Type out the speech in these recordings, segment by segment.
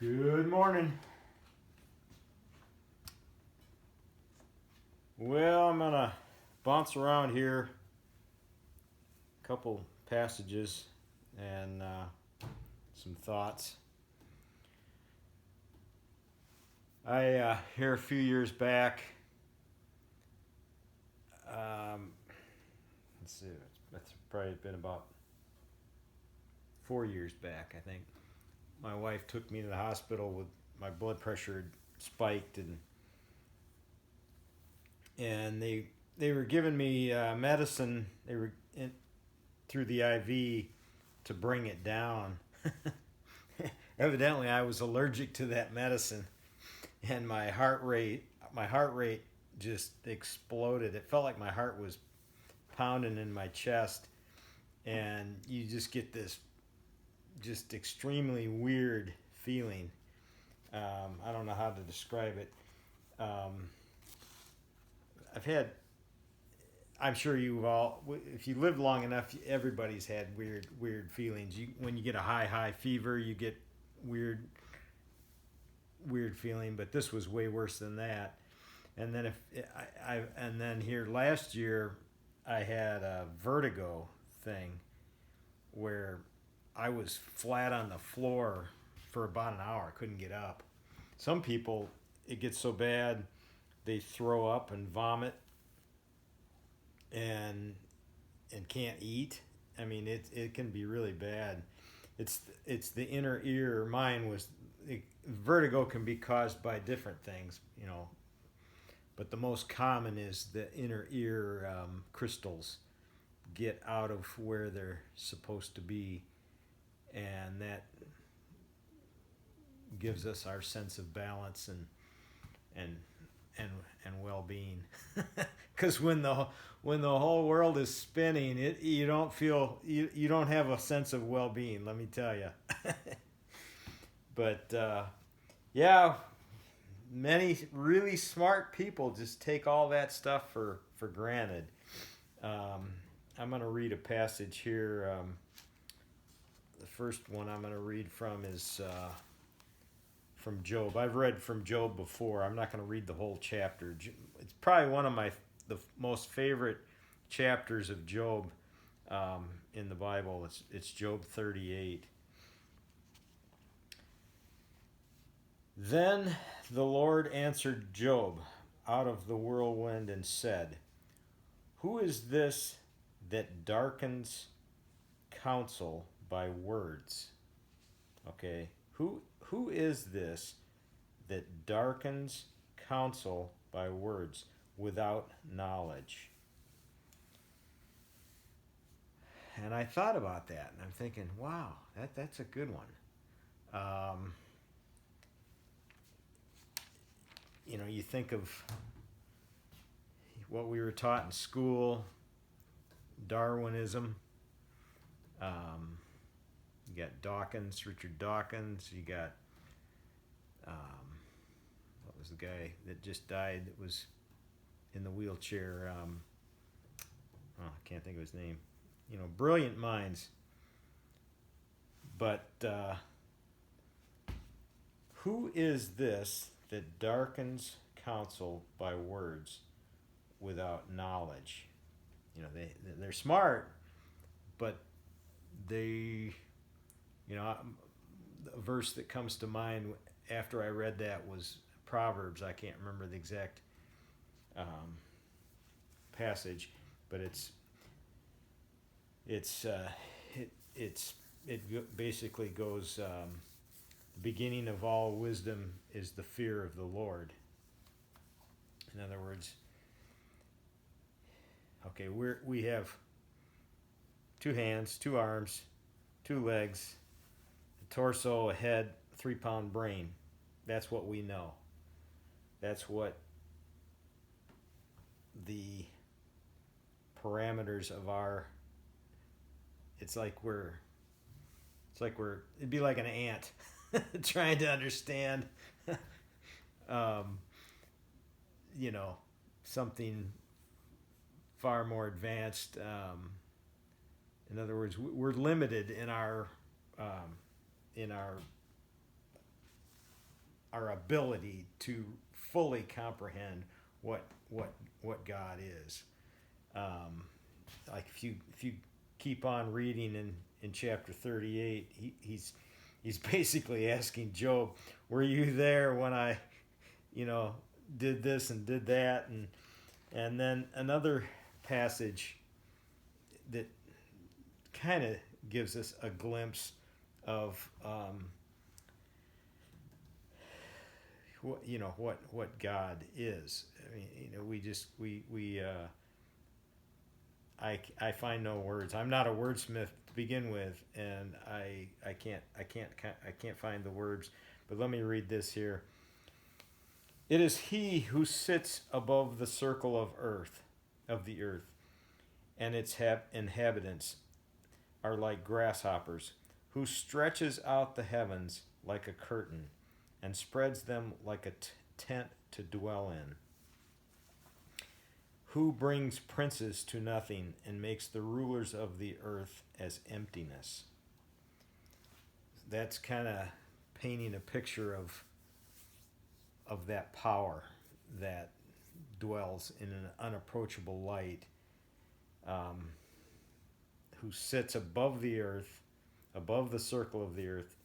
Good morning. Well, I'm going to bounce around here a couple passages and some thoughts. Here a few years back, let's see, it's probably been about 4 years back, I think. My wife took me to the hospital with my blood pressure spiked, and they were giving me medicine. They were through the IV to bring it down. Evidently, I was allergic to that medicine, and my heart rate just exploded. It felt like my heart was pounding in my chest, and you just get this just extremely weird feeling. I don't know how to describe it. I'm sure you've all, if you live long enough, everybody's had weird feelings. When you get a high fever, you get weird feeling, but this was way worse than that. And then and then here last year, I had a vertigo thing where I was flat on the floor for about an hour. I couldn't get up. Some people, it gets so bad, they throw up and vomit and can't eat. I mean, it can be really bad. It's the inner ear. Vertigo can be caused by different things, but the most common is the inner ear crystals get out of where they're supposed to be, and that gives us our sense of balance and well-being. Because when the whole world is spinning, you don't have a sense of well-being. Let me tell you. But yeah, many really smart people just take all that stuff for granted. I'm going to read a passage here. The first one I'm going to read from is from Job. I've read from Job before. I'm not going to read the whole chapter. It's probably one of the most favorite chapters of Job in the Bible. It's Job 38. Then the Lord answered Job out of the whirlwind and said, "Who is this that darkens counsel by words?" Okay, who is this that darkens counsel by words without knowledge? And I thought about that, and I'm thinking, wow, that's a good one. You think of what we were taught in school, Darwinism. You got Richard Dawkins. You got, what was the guy that just died that was in the wheelchair? I can't think of his name. Brilliant minds. But who is this that darkens counsel by words without knowledge? They're smart, but a verse that comes to mind after I read that was Proverbs. I can't remember the exact passage, but it basically goes, the beginning of all wisdom is the fear of the Lord. In other words, okay, we have 2 hands, 2 arms, 2 legs, a torso, a head, 3-pound brain. That's what we know. That's what the parameters of it'd be like an ant trying to understand something far more advanced. In other words, we're limited in our our ability to fully comprehend what God is. Like if you keep on reading in chapter 38, he's basically asking Job, were you there when I, did this and did that? And then another passage that kind of gives us a glimpse of what God is. I mean, I find no words. I'm not a wordsmith to begin with, and I can't find the words. But let me read this here. It is He who sits above the circle of the earth, and its inhabitants are like grasshoppers, who stretches out the heavens like a curtain, and spreads them like a tent to dwell in. Who brings princes to nothing and makes the rulers of the earth as emptiness. That's kind of painting a picture of that power that dwells in an unapproachable light, who sits above the earth, above the circle of the earth,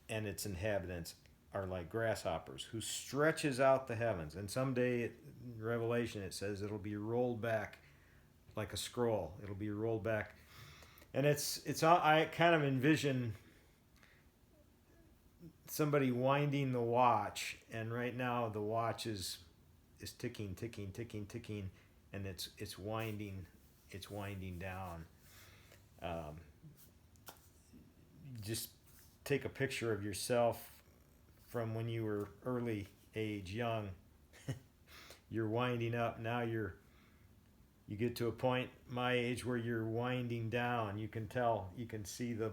and its inhabitants are like grasshoppers, who stretches out the heavens. And someday in Revelation it says it'll be rolled back like a scroll. It'll be rolled back. And I kind of envision somebody winding the watch, and right now the watch is ticking, and it's winding down. Just take a picture of yourself from when you were early age, young. You're winding up. Now you get to a point, my age, where you're winding down. You can tell, you can see the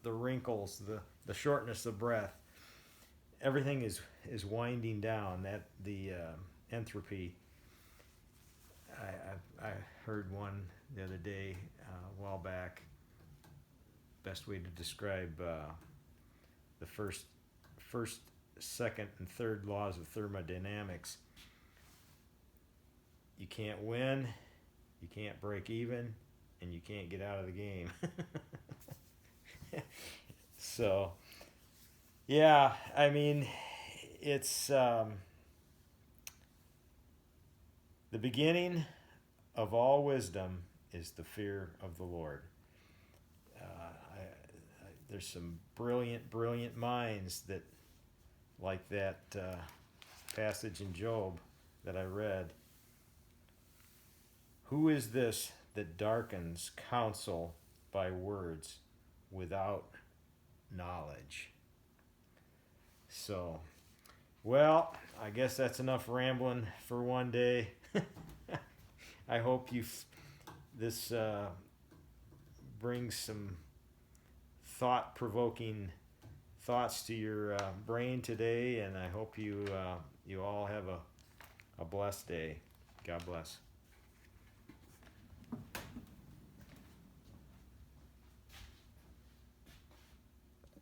wrinkles, the shortness of breath. Everything is winding down. That the entropy. I heard one the other day, a while back. Best way to describe the first, second, and third laws of thermodynamics. You can't win, you can't break even, and you can't get out of the game. So, yeah, I mean, it's the beginning of all wisdom is the fear of the Lord. There's some brilliant minds that, like that passage in Job that I read. Who is this that darkens counsel by words without knowledge? So, well, I guess that's enough rambling for one day. I hope this brings some thought-provoking thoughts to your brain today, and I hope you all have a blessed day. God bless.